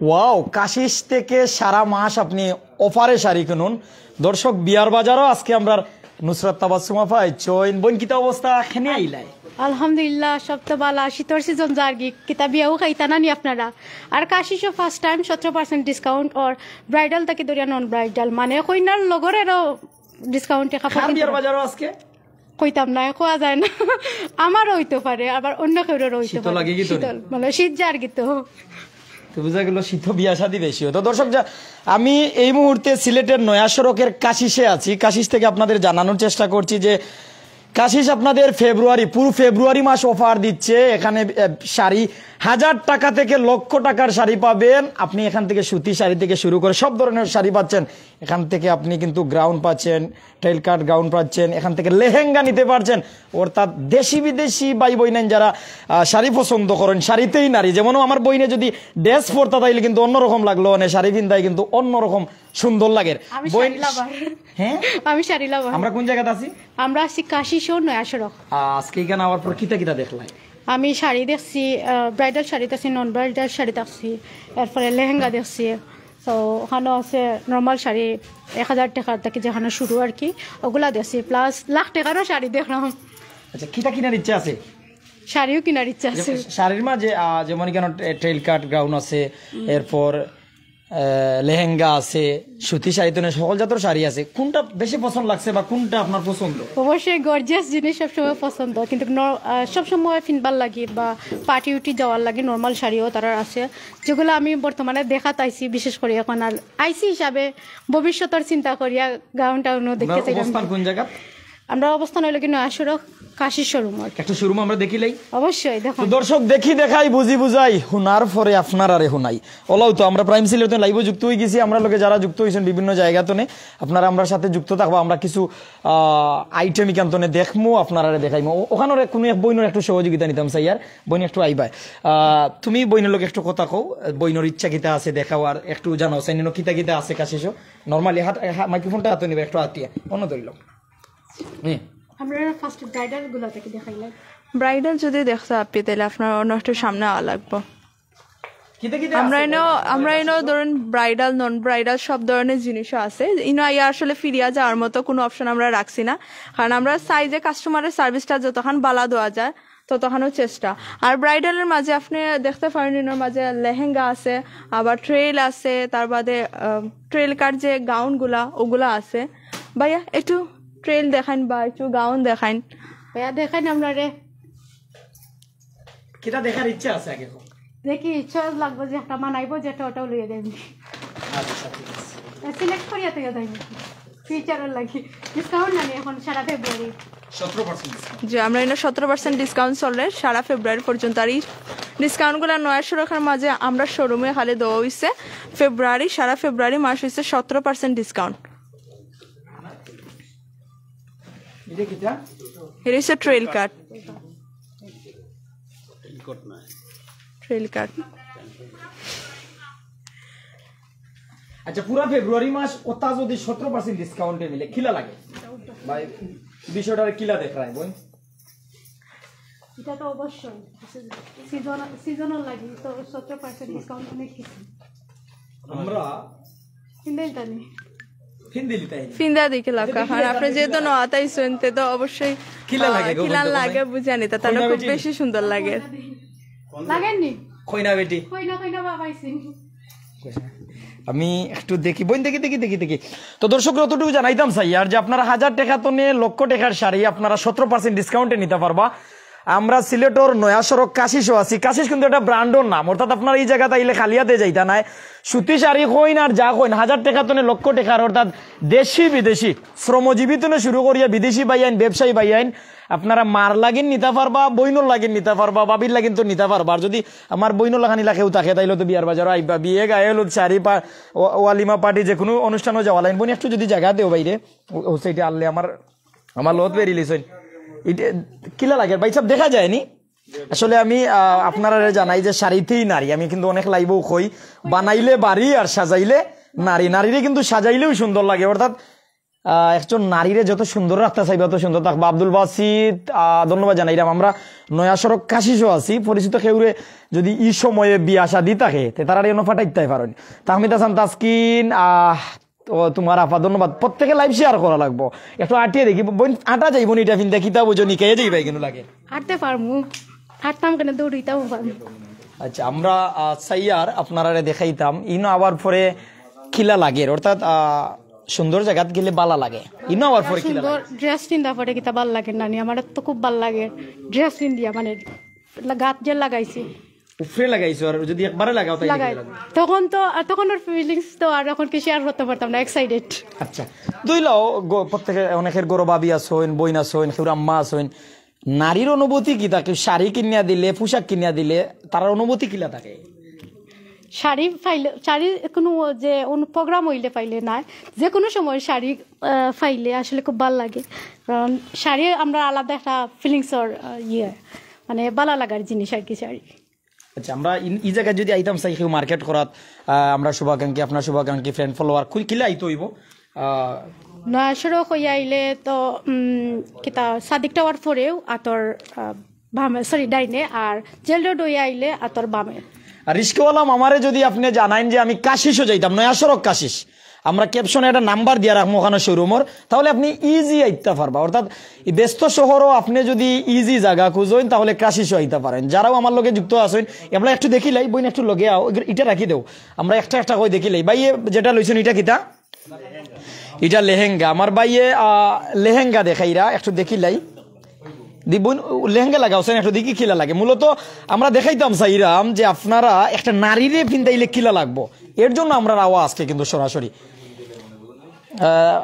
Wow, Kashish থেকে সারা মাস আপনি অফারে শাড়ি কিনুন। দর্শক, বিয়ার বাজারও আজকে আমরা নুসরাত তাবাসসুমা পাই চইন বোন কিতা অবস্থা এখানে আইলাই? আলহামদুলিল্লাহ, সব তো ভালো। শীতর সিজন জার্গি কিতাবিয়াও খাইতানা নি আপনারা। আর কাশিসও ফার্স্ট টাইম 17% ডিসকাউন্ট আর ব্রাইডাল থেকে ধরিয়া নন ব্রাইডাল মানে কইনার লগরেরও ডিসকাউন্টে খান বিয়ার বাজারও আজকে কইতাম না, খোয়া যায় না। আমারও হইতে পারে, আবার অন্য কেউরেরও হইতে শীত পারে। লাগে কি তোর? শীতল মানে শীত জার্গি তো বুঝা গেল, শীত বিয়া শাদী বেশি হতো। দর্শক, আমি এই মুহূর্তে সিলেটের নয়া সড়কের কাশিসে আছি। কাশিস থেকে আপনাদের জানানোর চেষ্টা করছি যে কাশিস আপনাদের পুরো ফেব্রুয়ারি মাস অফার দিচ্ছে। এখানে শাড়ি 1000 টাকা থেকে লক্ষ টাকার শাড়ি পাবেন আপনি। এখান থেকে সুতি শাড়ি থেকে শুরু করে সব ধরনের শাড়ি পাচ্ছেন এখান থেকে। আপনি কিন্তু গাউন পাচ্ছেন, টেইল কাট গাউন পাচ্ছেন, এখান থেকে লেহেঙ্গা নিতে পারছেন। অর্থাৎ দেশি বিদেশি ভাই বইনেন যারা শাড়ি পছন্দ করেন, শাড়িতেই নারী। যেমন আমার বইনে যদি ড্রেস পরতা তাইলে কিন্তু অন্যরকম লাগলো, মানে শাড়ি পিন্ধাই কিন্তু অন্যরকম সুন্দর লাগে। হ্যাঁ, আমি শাড়ি লাভার। আমরা কোন জায়গাতে আছি? আমরা আছি কাশিসও নয়া সড়ক। আজকে এখানে আবার পর কিতা কিতা দেখলাই? আমি শাড়ি দেখছি, ব্রাইডাল শাড়ি দেখছি, নন ব্রাইডাল শাড়ি দেখছি, এরপরে লেহেঙ্গা দেখছি। তো ওখানেও আছে নর্মাল শাড়ি 1000 টাকার থেকে যেখানে শুরু আর কি, ওগুলা দেখছি। প্লাস লাখ টাকারও শাড়ি দেখলাম। আচ্ছা, কিতা কিনার ইচ্ছা আছে? শাড়িও কিনার ইচ্ছা আছে। শাড়ির মাঝে যেমন কেন টেইল কাট গাউন আছে, এরপর লেহেঙ্গা আছে, সুতি শাড়ি তো সকল জাতের শাড়ি আছে। কোনটা বেশি পছন্দ লাগছে বা কোনটা আপনার পছন্দ? অবশ্যই গর্জিয়াস জিনিস সবসময় পছন্দ, কিন্তু সবসময় ফিনবার লাগে বা পার্টি উটি যাওয়ার লাগে নর্মাল শাড়িও তারা আছে, যেগুলো আমি বর্তমানে দেখা তাইছি। বিশেষ করে এখন আর আইসি হিসাবে ভবিষ্যতের চিন্তা করিয়া গাউন টাউনও দেখতে চাই। কোন জায়গা আমরা অবস্থান হইলো কিন্তু আসরক কাশির শোরুম। একটা শোরুম আমরা দেখিলাই অবশ্যই দেখো। দর্শক, দেখি দেখাই বুঝি বুঝাই হুনার পরে আপনার আরে হুনাই ওলাও। তো আমরা প্রাইম সিলেটে লাইভ যুক্ত হয়ে গেছি। আমরা লোকে যারা যুক্ত হয়েছেন বিভিন্ন জায়গাতনে, আপনারা আমরা সাথে যুক্ত থাকবো। আমরা কিছু আইটেম ইকান্তনে দেখবো, আপনারা দেখাইবো। ওখানে কোনো এক বইনের একটু সহযোগিতা নিতাম চাই। আর বইন একটু আইবাই, তুমি বইনের লোক একটু কথা কও, বইনের ইচ্ছা কিতা আছে দেখাও আর একটু জানাও চাই কিতা কিতা আছে কাশিস। নর্মালি মাইক্রোফোনটা হাতে নিবে একটু হাতিয়া অন্য ধরিল। ব্রাইডাল যদি দেখতে আপনি তাহলে আপনার অন্য একটু সামনে আওয়া লাগবো। আমরা এনে ধরুন ব্রাইডাল নন ব্রাইডাল সব ধরনের জিনিসও আছে। ইয়া আসলে ফিরিয়া যাওয়ার মতো কোনো অপশন আমরা রাখছি না, কারণ আমরা চাই যে কাস্টমারের সার্ভিসটা যতক্ষণ বালা দেওয়া যায় ততক্ষণও চেষ্টা। আর ব্রাইডালের মাঝে আপনি দেখতে পারেন এর মাঝে লেহেঙ্গা আছে, আবার ট্রেল আছে, তার বাদে ট্রেল কার যে গাউনগুলা ওগুলা আছে। ভাইয়া একটু ট্রেল দেখান বা একটু গাউন দেখান। ভাইয়া দেখান আমরা রে কিটা দেখার ইচ্ছা আছে আগে দেখি। ইচ্ছা লাগবে যে একটা মানাইবো যেটা ওটাও লইয়া দেবেন। আচ্ছা, ঠিক আছে, সিলেক্ট করিয়া তো যাই ফিচারের লাগি ডিসকাউন্ট নানি এখন সারা ফেব্রুয়ারি 17%। যে আমরা এনে 17% ডিসকাউন্ট চলে সারা ফেব্রুয়ারি পর্যন্ত। আর এই ডিসকাউন্টগুলো নয়া সড়কের মাঝে আমরা শোরুমে খালি দেওয়া হয়েছে। সারা ফেব্রুয়ারি মাস হয়েছে 17% ডিসকাউন্ট। এটা হচ্ছে ট্রেল কাট। আচ্ছা, পুরা ফেব্রুয়ারি মাস ওটা যদি 17% ডিসকাউন্টে মিলে কিলা লাগে ভাই? বিষয়টা কিলা দেখায় বই? এটা তো অবশ্যই সিজনাল লাগে, তো 17% ডিসকাউন্ট অনেক কিছু। আমরা ফিন্দা দেখে লাভ কারণ আপনি যেহেতু নয়াতাই শুনতে তো অবশ্যই কিলা লাগে বুঝে নিতে, তাহলে খুব বেশি সুন্দর লাগে। লাগেননি কইনা বেটি কইনা বাবাইছি আমি একটু দেখি বইন দেখি। তো দর্শক, যতটুকু জানাইতাম চাই আর যে আপনারা 1000 টাকা তো নিয়ে লক্ষ টাকার শাড়ি আপনারা 17% ডিসকাউন্টে নিতে পারবা। আমরা সিলেটর নয়া সড়ক কাশিসও আছি। কাশিস কিন্তু একটা ব্র্যান্ডের নাম, অর্থাৎ আপনার এই জায়গাতে আইলে খালিয়াতে যাইতা নাই। সুতি শাড়ি কইন আর যা কইন 1000 টাকা তো লক্ষ টাকার, অর্থাৎ দেশি বিদেশি শ্রমজীবী তো শুরু করিয়া বিদেশি বাইয়াইন ব্যবসায়ী বাইয়াইন আপনারা মার লাগিন নিতে পারবা, বইনর লাগিন নিতে পারবা, বাবির লাগিন তো নিতে পারবা। আর যদি আমার বইনর লাগানি লাখেও থাকে তাইলে তো বিয়ার বাজার আইবা। বিয়ে গায়ে হলুদ শাড়ি ওয়ালিমা পার্টি যে কোনো অনুষ্ঠানও যাওয়া লাইন বই একটু যদি জায়গা দেও বাইরে ও সেইটা আনলে আমার লত বেরিয়েছ এটা কিলা লাগে ভাই সব দেখা যায়নি। আসলে আমি আপনারা জানাই যে শাড়িতেই নারী। আমি কিন্তু অনেক লাইবও কই, বানাইলে বাড়ি আর সাজাইলে নারী। নারীরে কিন্তু সাজাইলেও সুন্দর লাগে, অর্থাৎ একজন নারীরে যত সুন্দর রাখতে চাইবে তত সুন্দর থাকবো। আব্দুল বাসিত ধন্যবাদ জানাইলাম। আমরা নয়া সড়ক কাশিসও আছি পরিচিত কেউরে যদি ই সময়ে বিয়া শাদী থাকে তারা এনে ফাটাইতে পারেন। তাহমিদ হাসান তাসকিন ও তোমার আপা ধন্যবাদ। প্রত্যেকে লাইভ শেয়ার করা লাগবো। একটু আটিয়ে দেখি বোন আটা যাইব নি এটা ফিনতে কিতা বুঝো নি কে যাইবে কেন লাগে হাঁটতে পারমু, হাঁটতাম কেন দৌড়িতাম পারমু। আচ্ছা আমরা সাইয়ার আপনারা দেখাইতাম ইনো আবার পরে খিলা লাগে অর্থাৎ সুন্দর জায়গাত গেলে বালা লাগে ইনো আবার পরে খিলা সুন্দর ড্রেস কিনতে পরে কিতা ভাল লাগে নানি, আমার তো খুব ভাল লাগে ড্রেস কিন দিয়া, মানে গাত যে লাগাইছি উপরে লাগাইছো আর যদি একবারে লাগাও তাই লাগাই তখন ওর ফিলিংস তো আর এখন কি শেয়ার করতে পারতাম না, এক্সাইটেড। আচ্ছা দুইলাও প্রত্যেকে অনেকের গরো বাবি আসইন বইন আসইন কেউ আম্মা আসইন, নারীর অনুভূতি কি থাকে? শাড়ি কিনিয়া দিলে পোশাক কিনিয়া দিলে তার অনুভূতি কিলা থাকে? শাড়ি পাইলে, শাড়ি কোনো যে প্রোগ্রাম হইলে পাইলে না, যে কোনো সময় শাড়ি পাইলে আসলে খুব ভালো লাগে, কারণ শাড়ি আমরা আলাদা একটা ফিলিংসর মানে ভালো লাগার জিনিস আর কি শাড়ি। আচ্ছা আমরা এই জায়গায় যদি আইতাম চাই কেউ মার্কেট করাত, আমরা শুভাকাঙ্ক্ষী আপনার শুভাকাঙ্ক্ষী ফ্রেন্ড ফলোয়ার কিলা আইতে হইব? নয়া সড়ক হইয়া আইলে তো কিতা সাদিক টাওয়ার পরেও আতর বামে, সরি ডাইনে, আর জেল রোড হইয়া আইলে আতর বামে। আর রিস্কওয়ালা মামারে যদি আপনি জানাইন যে আমি কাশিসও যাইতাম, নয়া সড়ক কাশিস, আমরা ক্যাপশনে একটা নাম্বার দিয়ে রাখবো ওখানে শোরুমর, তাহলে আপনি ইজি আইতে পারবা। অর্থাৎ ব্যস্ত শহরও আপনি যদি ইজি জায়গা খুঁজেন তাহলে কাশিসও আইতে পারেন। যারাও আমার লগে যুক্ত আছেন আমরা একটু দেখিলাই, বইন একটু লগে আও, এটা রাখি দেও, আমরা একটা একটা করে দেখিলাই। ভাই যেটা লইছেন এটা কিতা? এটা লেহেঙ্গা। আমার বাইয়ে লেহেঙ্গা দেখাইরা একটু দেখিলাই, দিবুন লেহেঙ্গা লাগাওছেন একটু দেখি কিলা লাগে। মূলত আমরা দেখাইতাম চাইরাম যে আপনারা একটা নারীরে পিন্তাইলে কিলা লাগবো, এর জন্য আমরা রাওয়া আজকে কিন্তু সরাসরি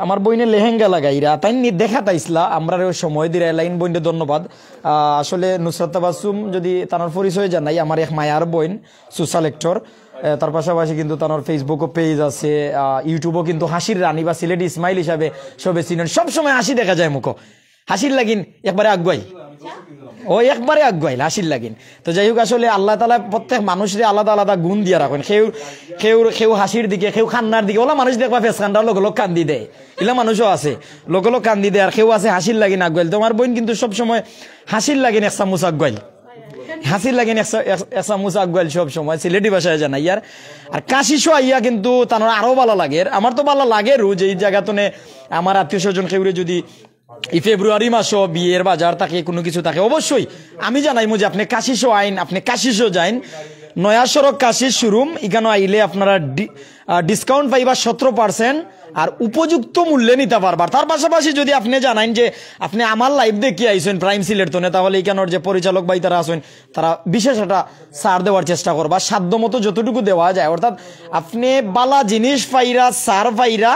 আমার বইনে লেহেঙ্গা লাগাইরা তাই দেখাতাইছিলা, আমরা সময় দিয়ে লাইন বইনে ধন্যবাদ। আসলে নুসরাত তাবাসসুম যদি তার পরিচয় জানাই, আমার এক মায়ার বইন সোশ্যাল লেকচার, তার পাশাপাশি কিন্তু তার ফেসবুকও পেজ আছে, ইউটিউবও কিন্তু হাসির রানী বা সিলেটি ইসমাইল হিসাবে সবে চিনেন। সবসময় হাসি দেখা যায় মুখ, হাসির লাগিন একবারে আগুয়াই, ও একবারে আগুয়াইল হাসির লাগিন। তো যাই হোক আসলে আল্লাহ তাআলা প্রত্যেক মানুষের আলাদা আলাদা গুণ দিয়ে রাখেন। কেউ হাসির দিকে, কেউ খান্নার দিকে, ওলা মানুষ দেখবা ফেস খান্ডার লোক কান্দি দেয়, এলা মানুষও আছে লোক কান্দি দেয়, আর কেউ আছে হাসির লাগিন আগুয়াইল। তোমার বোন কিন্তু সবসময় হাসির লাগিন এক চামচ আগুয়াইল, হাসির লাগেন এক চামচ আগুয়াইল সব সময়, সিলেটি ভাষায় জানাই। আর কাশিসও আইয়া কিন্তু তার আরো ভালো লাগে, আমার তো ভালো লাগে রোজ এই জায়গাতনে আমার আত্মীয় স্বজন কেউরে যদি এই ফেব্রুয়ারি মাসও বিয়ের বাজার থাকে কোনো কিছু থাকে, অবশ্যই আমি জানাইমু যে আপনি কাশিসও আইন, আপনি কাশিসও যাইন। নয়া সড়ক কাশিস শোরুম, এখানে আইলে আপনারা ডিসকাউন্ট পাইবা 17% আর উপযুক্ত মূল্যে নিতে পারবার। তার পাশাপাশি যদি আপনি জানাইন যে আপনি আমার লাইভ দেখি আইসেন প্রাইম সিলেট তনে, তাহলে এখানের যে পরিচালক ভাই তারা আছেন তারা বিশেষ একটা ছাড় দেওয়ার চেষ্টা করবা, সাধ্য মতো যতটুকু দেওয়া যায়। অর্থাৎ আপনি বালা জিনিস পাইরা সার পাইরা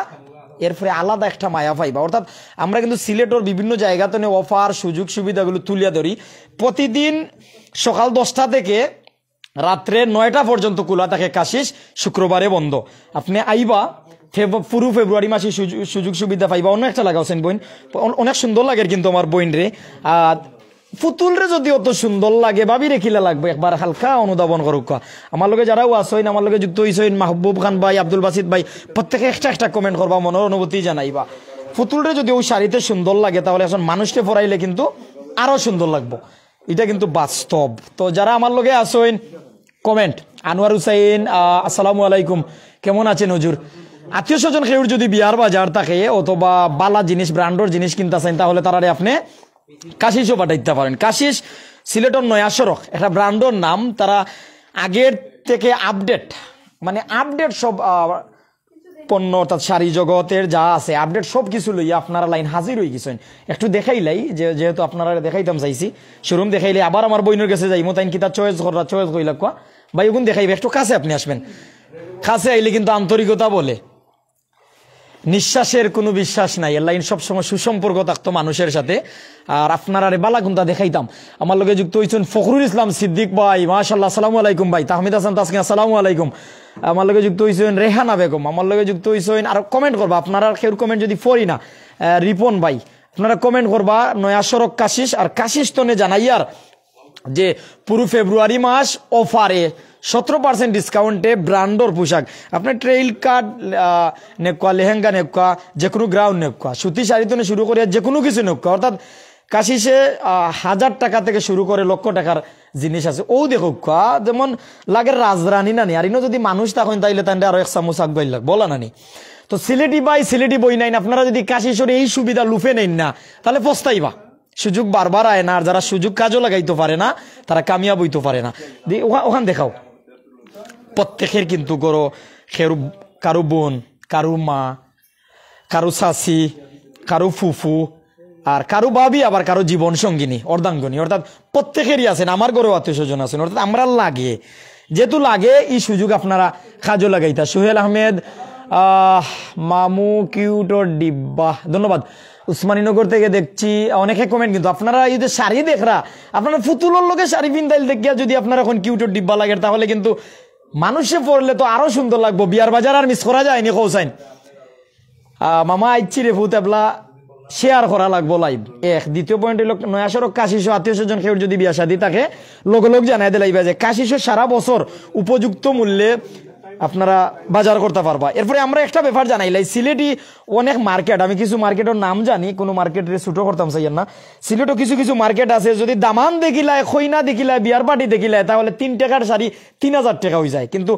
এরপরে আলাদা একটা মায়া পাইবা। অর্থাৎ আমরা কিন্তু সিলেটের বিভিন্ন জায়গাতে অফার সুযোগ সুবিধাগুলো তুলিয়া ধরি। প্রতিদিন সকাল 10টা থেকে রাত্রে 9টা পর্যন্ত খোলা থাকে কাশিস, শুক্রবারে বন্ধ। আপনি আইবা পুরো ফেব্রুয়ারি মাসে সুযোগ সুবিধা পাইবা। অন্য একটা লাগাওছেন বইন, অনেক সুন্দর লাগে কিন্তু আমার বইন রে। পুতুল রে যদি অত সুন্দর লাগে ভাবি রে কিলা লাগবে, একবার হালকা অনুধাবন করুক। আমার লগে যারাও আসইন, আমার লগে যুক্ত হইছেন, মাহবুব খান ভাই, আব্দুল বাসিত ভাই, প্রত্যেকে একটা কমেন্ট করবা, মনের অনুভূতি জানাইবা। পুতুল রে যদি ওই শাড়িতে সুন্দর লাগে তাহলে এখন মানুষকে পরাইলে কিন্তু আরো সুন্দর লাগবো, এটা কিন্তু বাস্তব। তো যারা আমার লগে আসইন কমেন্ট। আনোয়ার হুসাইন আসসালামু আলাইকুম, কেমন আছেন হুজুর? আত্মীয় স্বজন কেউ যদি বিয়ার বাজার থাকে অথবা বালা জিনিস ব্র্যান্ডর জিনিস কিনতে চান তাহলে তারারে আপনি কাশিসও পাঠাইতে পারেন। কাশিস সিলেটর নয়া সড়ক একটা ব্র্যান্ডর নাম, তারা আগের থেকে আপডেট সব পণ্য অর্থাৎ শাড়ি জগতের যা আছে আপডেট সব কিছু লইয়া আপনারা লাইন হাজির হয়ে গেছেন। একটু দেখাইলাই যেহেতু আপনারা দেখাইতাম চাইছি, শোরুম দেখাইলে আবার আমার বইনের কাছে যাইমো, তাই কি তার চয়েস কইলা কোয়া ভাই ওগুন দেখাইবে, একটু কাছে আপনি আসবেন। কাছে আইলে কিন্তু আন্তরিকতা বলে, নিঃশ্বাসের কোনো বিশ্বাস নাই, এর লাইন সবসময় সুসম্পর্ক থাকতো মানুষের সাথে। আর আপনারা বালাগুন্তা দেখাইতাম। আমার লগে যুক্ত হয়েছেন ফখরুল ইসলাম সিদ্দিক ভাই, মাশাআল্লাহ, আসসালামু আলাইকুম ভাই। তাহমিদ হাসান তাসকিন আসসালামু আলাইকুম। আমার লগে যুক্ত হয়েছেন রেহানা বেগম, আমার লগে যুক্ত হয়েছেন। আর কমেন্ট করবা আপনারা, কেউ কমেন্ট যদি পড়ি না, রিপন ভাই আপনারা কমেন্ট করবা নয়া সড়ক কাশিস। আর কাশিস তনে জানাই আর যে পুরো ফেব্রুয়ারি মাস অফারে 17% ডিসকাউন্টে ব্র্যান্ডর পোশাক আপনার ট্রেইল কাট নেকুয়া লেহেঙ্গা নেকুয়া যে কোনো গ্রাউন্ড নেকুয়া সুতি শাড়ি থেকে শুরু করে যে কোনো কিছু নেকুয়া অর্থাৎ কাশিসে 1000 টাকা থেকে শুরু করে লক্ষ টাকার জিনিস আছে ও দেখো যেমন লাগে রাজরানী নানি আর ইনো যদি মানুষ তখন তাইলে তাহলে আরো এক চামচ আগ বাইল বলা নানি তো সিলেটি বাই সিলেটি বই নাইন আপনারা যদি কাশিসরে এই সুবিধা লুফে নেন না তাহলে পস্তাইবা সুযোগ বারবার আয় না আর যারা সুযোগ কাজও লাগাইতে পারে না তারা কামিয়াব হইতে পারে না ওখান দেখাও প্রত্যেকের কিন্তু গরো কারো বোন কারো মা কারো শাশি কারো ফুফু আর কারো বাবি আবার কারো জীবন সঙ্গিনী অর্ধাঙ্গনী অর্থাৎ প্রত্যেকেরই আছেন আমার ঘরেও আত্মীয় স্বজন আছেন অর্থাৎ আমরা লাগে যেহেতু লাগে এই সুযোগ আপনারা কাজও লাগাইতা সোহেল আহমেদ মামু কিউটর ডিব্বা ধন্যবাদ উসমানীনগর থেকে দেখছি অনেকে কমেন্ট কিন্তু আপনারা এই যে শাড়ি দেখরা আপনারা ফুতুলোর লোকে শাড়ি পিন্দাইল দেখিয়া যদি আপনারা এখন কিউটর ডিব্বা লাগে তাহলে কিন্তু মানুষে পড়লে তো আরো সুন্দর লাগবো বিয়ার বাজার আর মিস করা যায়নি কৌসাইন মামা আইচ্ছি রে ফুত এবলা শেয়ার করা লাগবো লাইভ এক দ্বিতীয় পয়েন্ট হলো নয়াশর কাশিশো আত্মীয় স্বজন কেউ যদি বিয়া শাদী থাকে লোক জানাই দিলাইবা যে কাশিশো সারা বছর উপযুক্ত মূল্যে আপনারা বাজার করতে পারবা এরপরে আমরা একটা ব্যাপার জানাইলাই সিলেটি অনেক মার্কেট আমি কিছু মার্কেটের নাম জানি কোনো মার্কেটে ছুটো করতাম চাইয়েন না সিলেটও কিছু কিছু মার্কেট আছে যদি দামান দেখিলায় খৈনা দেখিলায় বিয়ার পার্টি দেখিলায় তাহলে 3 টাকার শাড়ি 3000 টাকা হয়ে যায় কিন্তু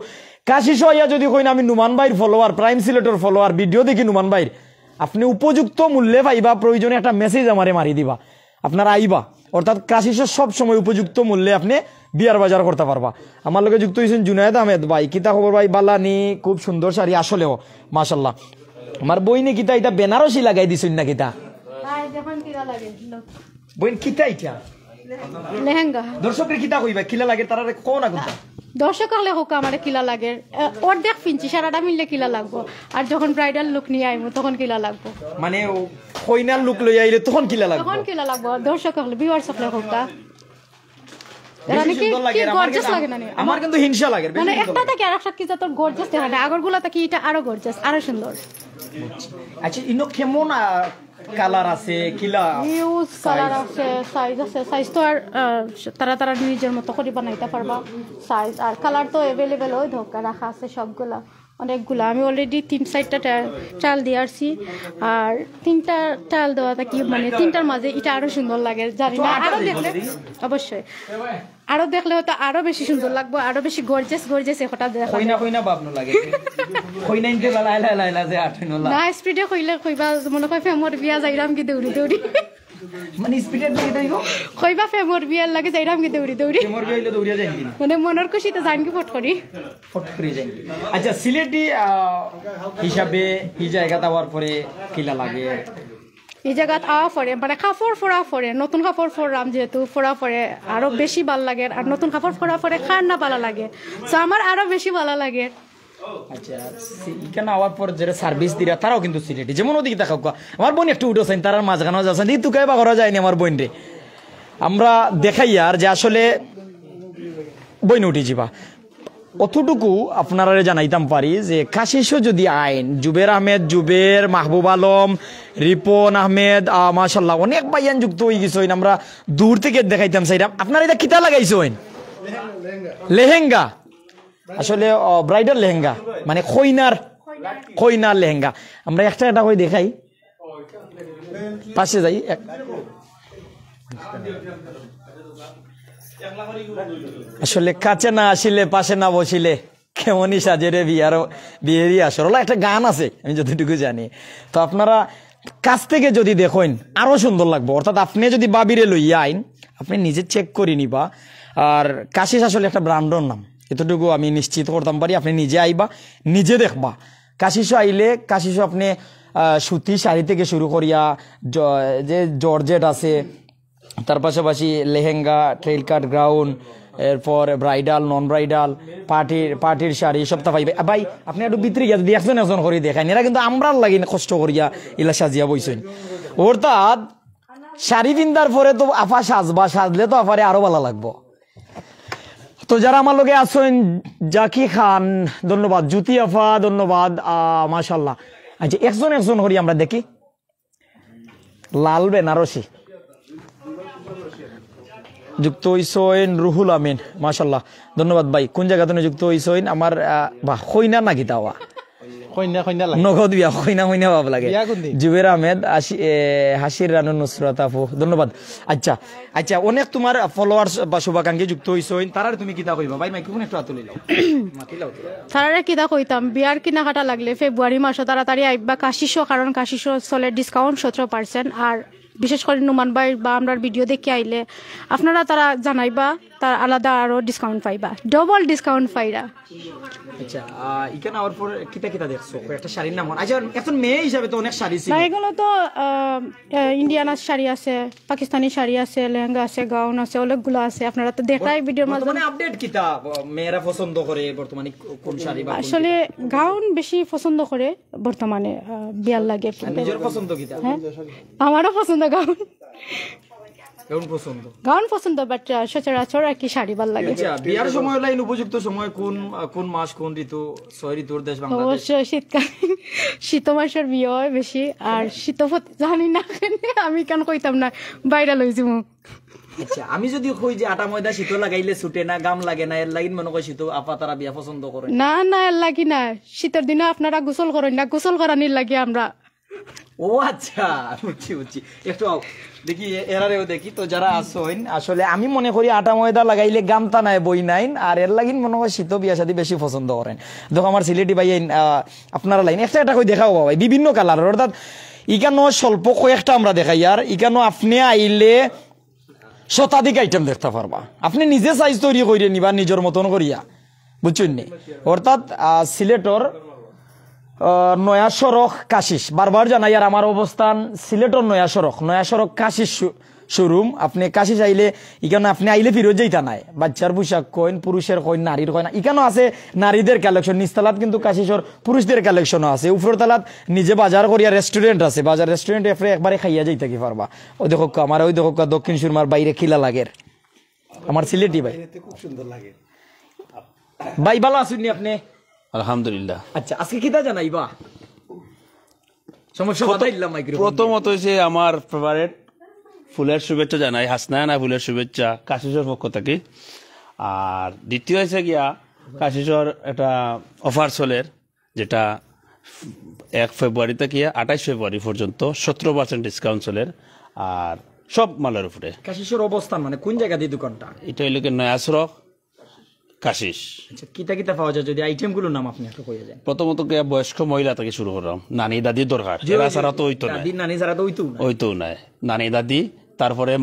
কাশিশো ইয়া যদি কইনা আমি নুমান ভাইয়ের ফলোয়ার প্রাইম সিলেটের ফলোয়ার ভিডিও দেখি নুমান ভাইয়ের আপনি উপযুক্ত মূল্যে পাইবা প্রয়োজনে একটা মেসেজ আমারে মারি দিবা আপনারা আইবা অর্থাৎ কাশিসের সব সময় উপযুক্ত মূল্যে আপনি বিয়ার বাজার করতে পারবা আমার লগে যুক্ত হয়েছেন জুনায়েদ আহমেদ ভাই কিতা খবর ভাই বালানি খুব সুন্দর শাড়ি আসলেও মাশাল্লাহ আমার বইনে কিতা এটা বেনারসি লাগাই দিছুন না কিতা বইন কিতা এটা লেহেঙ্গা দর্শকের কিতা কইবা কিলা লাগে তারা কোন আগুন দর্শক হলে হোক আমার কিলা লাগে অর্ধেক ফিনছি সারাটা মিললে কিলা লাগবো আর যখন ব্রাইডাল লুক নিয়ে আইবো তখন কিলা লাগবো মানে কইনার লুক লই আইলে তখন কিলা লাগবে তখন কিলা লাগবো দর্শক হলে ভিউয়ার্স হলে হোক আমার কিন্তু হিংসা লাগে মানে একটা থেকে আরেকটা কি যত গর্জাস দেখা যায় আগরগুলা থেকে এটা আরো গর্জাস আরো সুন্দর আচ্ছা ইনো কেমন কালার আছে কিলা ইউজ কালার আছে সাইজ তো আর তারা নিজের মতো করে বানাইতে পারবা সাইজ আর কালার তো অ্যাভেলেবেল ওই ধোকা রাখা আছে সবগুলা অনেকগুলা আমি অলরেডি 3-4টা টাল দিয়ে আসছি আর 3টা টাল দেওয়াটা কি মানে 3টার মাঝে এটা আরো সুন্দর লাগে জানি না আরো দেখলে অবশ্যই আরো দেখলে হয়তো আরো বেশি সুন্দর লাগবে আরো বেশি গর্জিয়াস এটা দেখা কইনা বাবনু লাগে কইনা ইনতে লাইলা যে আঠনো না স্পিডে কইবা মনে কই ফেমর বিয়া যাইরাম কি দৌড়ি মানে স্পিডে লাগে তাইগো কইবা ফেমর বিয়া লাগে যাইরাম কি দৌড়ি ফেমর বিয়া হইলে দৌড়িয়া যাই কিনা মানে মনের খুশিতে জান কি ফট করি যাই আচ্ছা সিলেটি হিসাবে এই জায়গা যাওয়ার পরে কিলা লাগে এই জায়গাত আওয়া পরে মানে কাপড় ফোড়া পরে নতুন কাপড় ফোড়াম যেহেতু ফোড়া পরে আরো বেশি ভাল লাগে আর নতুন কাপড় ফোড়া পরে খান না ভালো লাগে তো আমার আরো বেশি ভালো লাগে আচ্ছা এখানে আওয়ার পর যারা সার্ভিস দিরা তারাও কিন্তু সিলেটি যেমন ওদিকে দেখাও আমার বোন একটু উঠেছেন তার মাঝখানে যাচ্ছেন এই তুকাই বা করা যায়নি আমার বোন রে আমরা দেখাই আর যে আসলে বইন উঠে যাবা অতটুকু আপনারা জানাইতাম পারি যে কাশিশো যদি আইন জুবের আহমেদ জুবের মাহবুব আলম রিপন আহমেদ মাশাল্লাহ অনেক ভাইয়ান যুক্ত হয়ে গেছেন আমরা দূর থেকে দেখাইতাম চাইতাম আপনারা এটা কিতা লাগাইছেন লেহেঙ্গা আসলে ব্রাইডাল লেহেঙ্গা মানে কইনার লেহেঙ্গা আমরা একটা করে দেখাই পাশে যাই আসলে কাছে না আসিলে পাশে না বসিলে কেমনই সাজেরে বিয়েরই আসর একটা গান আছে আমি যতটুকু জানি তো আপনারা কাছ থেকে যদি দেখেন আরো সুন্দর লাগবে অর্থাৎ আপনি যদি বাবিরে লইয়া আইন আপনি নিজে চেক করে নিবা আর কাশিস আসলে একটা ব্র্যান্ডর নাম এতটুকু আমি নিশ্চিত করতাম পারি আপনি নিজে আইবা নিজে দেখবা কাশিসও আইলে কাশিসও আপনি সুতি শাড়ি থেকে শুরু করিয়া যে জর্জেট আছে তার পাশাপাশি লেহেঙ্গা ট্রেল কাট গ্রাউন্ড এরপর ব্রাইডাল নন ব্রাইডাল পার্টির শাড়ি সপ্তাহ পাইবে ভাই আপনি একটু ভিতরে গিয়ে যদি একজন করে দেখান এরা কিন্তু আমরা লাগি কষ্ট করিয়া এলা সাজিয়া বইছেন অর্থাৎ শাড়ি পিন্দার পরে তো আফা সাজলে তো আফারে আরো ভালো লাগবো তো যারা আমার লগে আছেন জাকি খান ধন্যবাদ জ্যোতি আফা ধন্যবাদ মাশাল্লাহ আচ্ছা একজন করি আমরা দেখি লাল বেনারসি যুক্ত হইছেন রুহুল আমিন, মাশাল্লাহ, ধন্যবাদ ভাই। কোন জায়গা থেকে যুক্ত হইছেন? আমার বাহ, কইনা নাকি তাওয়া নগদ বিয়া, কইনা কইনা ভাব লাগে। জুবের আহমেদ, হাসির রানু, নুসরাত আপু, ধন্যবাদ। আচ্ছা আচ্ছা, অনেক তোমার ফলোয়ার্স বা শুভাকাঙ্ক্ষী যুক্ত হইছেন, তারার তুমি কিতা কইবা ভাই? মাইক্রোফোন একটু হাতে লইলাও। তারা কিতা কইতাম, বিয়ার কিনাকাটা লাগলে ফেব্রুয়ারি মাসে তাড়াতাড়ি আইবা কাশিশো, কারণ কাশিশো চলে ডিসকাউন্ট 17%। আর বিশেষ করে নুমান ভাই বা আমরা ভিডিও দেখে আইলে আপনারা তারা জানাইবা, তার আলাদা আরো ডিসকাউন্ট পাইবা, ডবল ডিসকাউন্ট পাইরা। আচ্ছা, এখানে আওয়ার পর কিতা কিতা দেখছো? একটা শাড়ির নাম, আচ্ছা এখন মেয়ে হিসাবে তো অনেক শাড়ি ছিল। এগুলো তো ইন্ডিয়ান শাড়ি আছে, পাকিস্তানি শাড়ি আছে, লেহেঙ্গা আছে, গাউন আছে, অনেকগুলো আছে। আপনারা তো দেখাই ভিডিওর মাধ্যমে। মানে আপডেট কিতা মেয়েরা পছন্দ করে বর্তমানে কোন শাড়ি? বা আসলে গাউন বেশি পছন্দ করে বর্তমানে, বিয়ার লাগে। নিজের পছন্দ কিতা? হ্যাঁ, আমারও পছন্দ গাউন। কেমন পছন্দ? গাউন পছন্দ, বাট সচরাচর আর কি শাড়ি ভাল লাগে। আচ্ছা, বিয়ার সময় লাইন উপযুক্ত সময় কোন কোন মাস, কোন ঋতু? 6 ঋতুর দেশ বাংলাদেশ। অবশ্যই শীতকাল, শীত মাসের বিয়ে হয় বেশি। আর শীত জানি না আমি কেন কইতাম না, বাইরে লইছি মুখ। আচ্ছা, আমি যদি কই যে আটা ময়দা শীত লাগাইলে ছুটে না, গাম লাগে না, এর লাগিন মনে করি শীত আপা তারা বিয়া পছন্দ করে না। না, এর লাগি না। শীতের দিনে আপনারা গোসল করেন না, গোসল করানির লাগে আমরা। ও আচ্ছা, বুঝছি বুঝছি। একটু দেখি এরারেও দেখি তো যারা আসেন। আসলে আমি মনে করি আটা ময়দা লাগাইলে গামতা নাই, বই নাই, আর এর লাগিন মনে হয় শীত বিয়া শাদী বেশি পছন্দ করেন। দেখো আমার সিলেটি ভাই, আপনারা লাইন একটা একটা করে দেখাও ভাই, বিভিন্ন কালার। অর্থাৎ ইকানো স্বল্প কয়েকটা আমরা দেখাই, আর ইকানো আপনি আইলে শতাধিক আইটেম দেখতে পারবা। আপনি নিজে সাইজ তৈরি করে নিবা নিজের মতন করিয়া, বুঝছেন নি? অর্থাৎ সিলেটর নয়া সড়ক কাশিস, বারবার জানাই আর আমার অবস্থান সিলেটর নয়া সড়ক কাশিস শোরুম। আপনি কাশিস আইলে এখানে আপনি আইলে ফিরত যাইতা নাই। বাচ্চার পোশাক কইন, পুরুষের কইন, নারীর কইন, এখানেও আছে নারীদের কালেকশন। নিচতলাত কিন্তু কাশিসর পুরুষদের কালেকশনও আছে। উপরতলাত নিজে বাজার করিয়া রেস্টুরেন্ট আছে, বাজার রেস্টুরেন্ট একবারে খাইয়া যাইতা কি পারবা। ওই দেখো আমার, ওই দেখো দক্ষিণ সুরমার বাইরে খিলা লাগের আমার সিলেটি ভাই, খুব সুন্দর লাগে ভাই। ভালো আছেন আপনি? আলহামদুলিল্লাহ। আচ্ছা, আজকে কিতা জানাইবা? সমস্যা বাতাইলাম মাইক্রোফোন। প্রথমত হচ্ছে আমার ফেভারিট ফুলের শুভেচ্ছা জানাই, হাসনায়না ফুলের শুভেচ্ছা কাশিসর পক্ষ থেকে। আর দ্বিতীয় হয়েছে গিয়া কাশিসর একটা অফার চলের, যেটা 1 ফেব্রুয়ারি থেকে 28 ফেব্রুয়ারি পর্যন্ত 17% ডিসকাউন্ট চলের, আর সব মালের উপরে। কাশিসের অবস্থান মানে কোন জায়গা দিয়ে দোকানটা? এটা হইল নয়া সড়ক কাশিস। আচ্ছা, কিতা কিতা পাওয়া যায় যদি আইটেম গুলোর নাম আপনি একটু কইয়া যান? প্রথমত বয়স্ক মহিলা থেকে শুরু করলাম, নানি দাদি দরকার, এরা ছাড়া তো হইতো না, নানি ছাড়া তো হইতো নাই। নানি দাদি, তারপরে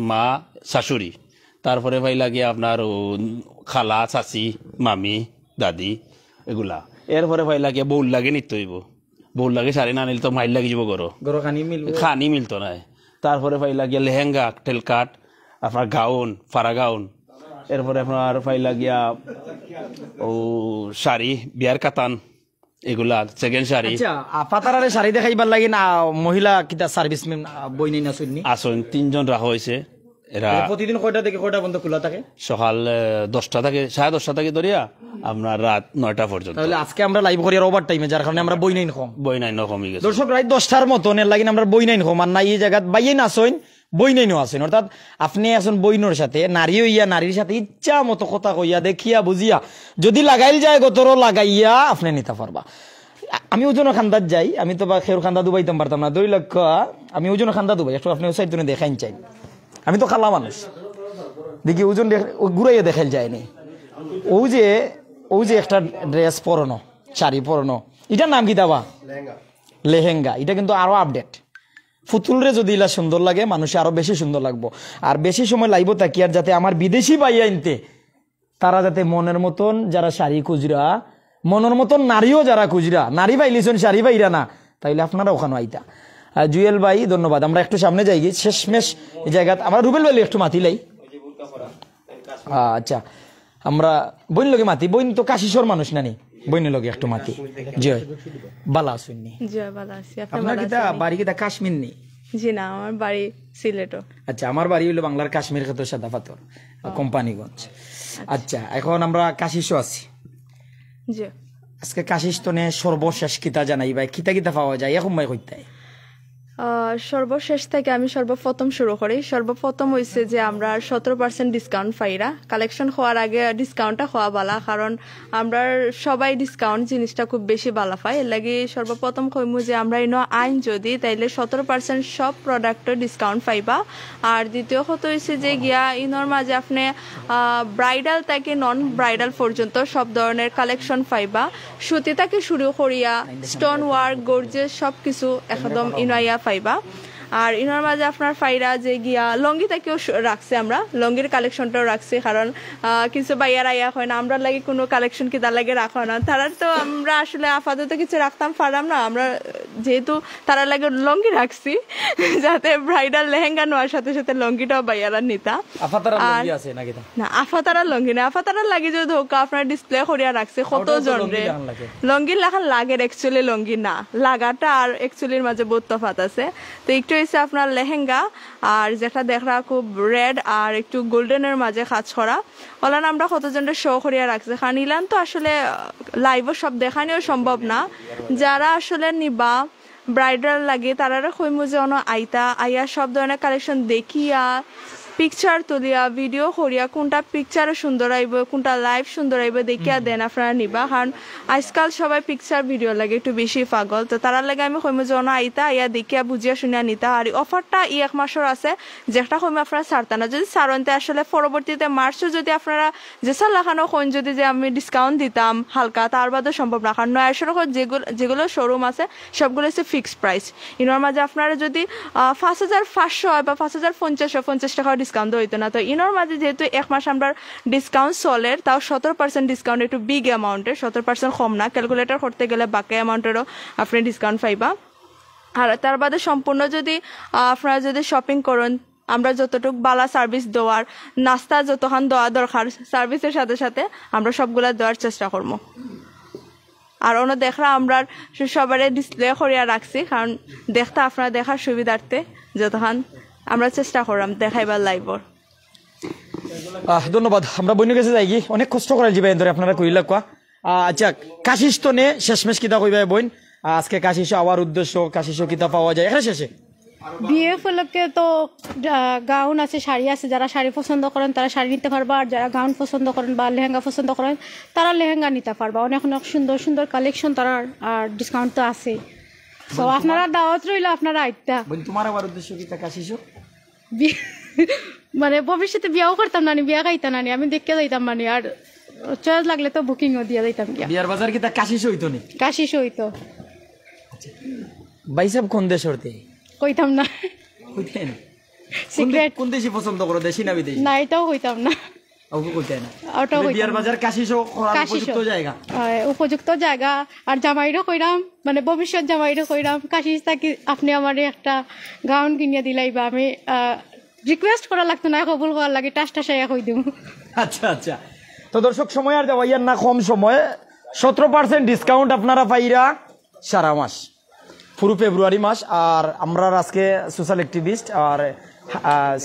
মা শাশুড়ি, তারপরে ভাই লাগে আপনার খালা, চাচি, মামি, দাদি, এগুলা। এরপরে ভাই লাগে বউল লাগে নিতে হইব, বউল লাগে শাড়ি না নিলে তো মাইল লাগি যাব, খানি মিলতো নাই। তারপরে ভাই লাগে লেহেঙ্গা, টেলকাট, আপনার গাউন, ফারা গাউন। এরপরে আপনার ভাই লাগিয়া ও শাড়ি, বিয়ার কাতান, এগুলা সেকেন্ড শাড়ি। আচ্ছা, পাতারারে শাড়ি দেখাইবার লাগে না মহিলা কিতা সার্ভিসম্যান বই নাই না শুননি আসুন 3 জন রাখা হয়েছে। এরা প্রতিদিন কয়টা থেকে কয়টা পর্যন্ত খোলা থাকে? সকাল 10টা থেকে 10:30 থেকে ধরিয়া আপনার রাত 9টা পর্যন্ত। তাহলে আজকে আমরা লাইভ করি আর ওভার টাইমে, যার কারণে আমরা বই নাই কম, বই নাই কমে গেছে। দর্শক রাত 10টার মতন এর লাগি আমরা বই নাই কম। আর নাই এই জায়গা বাইয়ে না আসেন, বই নাই আসেন। অর্থাৎ আপনি আসেন বইনোর সাথে, নারী হইয়া নারীর সাথে ইচ্ছা মতো কথা কইয়া দেখিয়া বুঝিয়া যদি লাগাইল যায় গতর লাগাইয়া আপনি নিতে পারবা। আমি ওজন খান্দাত যাই, আমি তো বা খের খান্দা দুবাইতাম পারতাম না, 2 লক্ষ আমি ওজন খান্দা দুবাই। একটু আপনি ওই তুমি দেখাইন চাই, আমি তো খালা মানুষ, দেখি ওজন ঘুরাইয়া দেখাইল যায়নি। ও যে একটা ড্রেস পরানো, শাড়ি পরানো, এটার নাম কি দাবা? লেহেঙ্গা। এটা কিন্তু আরো আপডেট। ফুতুলরে যদি ইলা সুন্দর লাগে, মানুষে আরো বেশি সুন্দর লাগবো। আর বেশি সময় লাগবো তাকি, আর যাতে আমার বিদেশি বাইয়া আনতে তারা যাতে মনের মতন যারা শাড়ি খুচরা, মনের মতন নারীও যারা খুচরা, নারী পাইলিছেন শাড়ি পাইরা না, তাইলে আপনারা ওখানে আইতা। জুয়েল ভাই ধন্যবাদ। আমরা একটু সামনে যাই, শেষমেশ এই জায়গা আমরা রুবেল ভাই একটু মাতি লাই। আচ্ছা, আমরা বইন লগে মাতি, বইন তো কাশিসর মানুষ নানি, বইন লগে একটু মাতি। জয় বালা আসুননি? জয় বালা আছি। আপনার কিতা বাড়ি কিতা কাশ্মীর নি? জি না, আমার বাড়ি সিলেটও। আচ্ছা, আমার বাড়ি হইলো বাংলার কাশ্মীর খেত সাদা পাথর, কোম্পানিগঞ্জ। আচ্ছা, এখন আমরা কাশিসও আছি। জি, আজকে কাশিস তো নে সর্বশেষ কিতা জানাই ভাই, কিতা কিতা পাওয়া যায় এখন ভাই কইতে? সর্বশেষ থেকে আমি সর্বপ্রথম শুরু করি। সর্বপ্রথম হয়েছে যে আমরা 17% ডিসকাউন্ট পাইরা। কালেকশন হওয়ার আগে ডিসকাউন্টটা হওয়া ভালো, কারণ আমরা সবাই ডিসকাউন্ট জিনিসটা খুব বেশি ভালো পাই। এর লাগে সর্বপ্রথম কইমু যে আমরা ইনো আইন যদি তাইলে 17% সব প্রোডাক্টের ডিসকাউন্ট পাইবা। আর দ্বিতীয় কথা হয়েছে যে গিয়া ইনোর মাঝে আপনি ব্রাইডাল থেকে নন ব্রাইডাল পর্যন্ত সব ধরনের কালেকশন পাইবা। সুতি থেকে শুরু করিয়া স্টোন ওয়ার্ক, গর্জিয়াস সব কিছু একদম ইনাইয়া পাইবা। আর ইনার মাঝে আপনার ফাইরা যে গিয়া লঙ্গি থেকেও রাখছে, আমরা লঙ্গির কালেকশনটাও রাখছি, কারণ কিছু বাইয়ার আইয়া হয় না আমরা লাগে কোনো কালেকশন কি তার লাগে রাখা না, তারা তো আমরা আসলে আপাতত কিছু রাখতাম পারলাম না, আমরা যেহেতু তারা লাগে লঙ্গি রাখছি যাতে ব্রাইডাল লেহেঙ্গা নেওয়ার সাথে সাথে লঙ্গিটাও বাইয়ারা নিতা। না আফাতারা লঙ্গি না, আফাতারা লাগে যদি ধোকা আপনার ডিসপ্লে করিয়া রাখছে কত জনরে লঙ্গির লাখান লাগে, অ্যাকচুয়ালি লঙ্গি না লাগাটা আর অ্যাকচুয়ালির মাঝে বহুত তফাৎ আছে। তো একটু আপনার লেহেঙ্গা আর যেটা দেখা খুব রেড আর একটু গোল্ডেনের মাঝে কাজ করা ওলান আমরা কতজনের শো করিয়া রাখছি, কারণ ইলান তো আসলে লাইভও সব দেখানিও সম্ভব না। যারা আসলে নিবা ব্রাইডাল লাগে তারা কইমু যে আইয়া সব ধরনের কালেকশন দেখিয়া পিকচার তুলিয়া ভিডিও করিয়া কোনটা পিকচার সুন্দর আইব কোনটা লাইভ সুন্দর আইব দেখিয়া দেন আপনারা নিবা, কারণ আজকাল সবাই পিকচার ভিডিও লাগে একটু বেশি পাগল। তো তারা লাগে আমি কইমু যে আইতা ইয়া দেখিয়া বুঝিয়া শুনিয়া নিতা। আর অফারটা 1 মাসের আছে, যেটা কইমু আপনারা ছাড়তা না, যদি ছাড়তে আসলে পরবর্তীতে মার্চও যদি আপনারা যেসা লাখানো কইন যদি যে আমি ডিসকাউন্ট দিতাম হালকা, তার বাদে সম্ভব না, কারণ 900 যেগুলো শোরুম আছে সবগুলো হচ্ছে ফিক্সড প্রাইস। ইনোর মাঝে আপনারা যদি 5500 হয় বা 5050 টাকা ডিসকাউন্ট হইতো না। তো ইনোর মাঝে যেহেতু 1 মাস আমরা ডিসকাউন্ট চলে, তাও 17% ডিসকাউন্ট, একটু বিগ অ্যামাউন্টের, 17% কম না, ক্যালকুলেটর করতে গেলে বাকি অ্যামাউন্টেরও আপনি ডিসকাউন্ট পাইবা। আর তার বাদে সম্পূর্ণ যদি আপনারা যদি শপিং করেন আমরা যতটুকু বালা সার্ভিস দেওয়ার, নাস্তা যতক্ষণ দেওয়া দরকার সার্ভিসের সাথে সাথে আমরা সবগুলা দেওয়ার চেষ্টা করবো। আর অন্য দেখা আমরা সবারে ডিসপ্লে করিয়া রাখছি, কারণ দেখতে আপনারা দেখার সুবিধার্থে যতক্ষণ আমরা চেষ্টা করলাম দেখাইবার লাইভর। ধন্যবাদ। আমরা বইনের কাছে যাই, অনেক কষ্ট করে যাবে ধরে আপনারা কইলা কোয়া। আচ্ছা কাশিস তো নে শেষমেশ কিতা কইবা বইন, আজকে কাশিস আওয়ার উদ্দেশ্য কাশিস কিতা পাওয়া যায় এখানে শেষে? বিয়ে উপলক্ষে তো গাউন আছে, শাড়ি আছে, যারা শাড়ি পছন্দ করেন তারা শাড়ি নিতে পারবা, আর যারা গাউন পছন্দ করেন বা লেহেঙ্গা পছন্দ করেন তারা লেহেঙ্গা নিতে পারবা। অনেক অনেক সুন্দর সুন্দর কালেকশন তারা, আর ডিসকাউন্ট তো আছে। তো আপনারা দাওয়াত রইল, আপনারা আইতা। তোমার আবার উদ্দেশ্য কিতা কাশিস? মানে ভবিষ্যতে বিয়াও করতাম না, বিয়া খাইতাম না, আমি দেখতে যাইতাম মানে, আর চয়েস লাগলে তো বুকিংও দিয়া যাইতাম। বিয়ার বাজার কিতা কাশিস হইতো নি? কাশিস হইতো। ভাই সাহেব কোন দেশ হতে? কইতাম না, কইতেন সিক্রেট। কোন দেশি পছন্দ করো, দেশি না বিদেশি? না এটাও কইতাম না, বিয়ার বাজার কাশিসও উপযুক্ত জায়গা, উপযুক্ত জায়গা। আর জামাইরও কইরাম, মানে ভবিষ্যৎ জামাইরও কইরাম কাশিস থাকি আপনি আমার একটা গাউন কিনিয়া দিলাইবা, আমি রিকোয়েস্ট করা লাগতো না, কবুল করার লাগে টাস টাসাইয়া কই দিব। আচ্ছা আচ্ছা। তো দর্শক সময় আর যাওয়াইয়ার না, কম সময় 17% ডিসকাউন্ট আপনারা পাইরা সারা মাস, পুরো ফেব্রুয়ারি মাস। আর আমরা আজকে সোশ্যাল অ্যাক্টিভিস্ট আর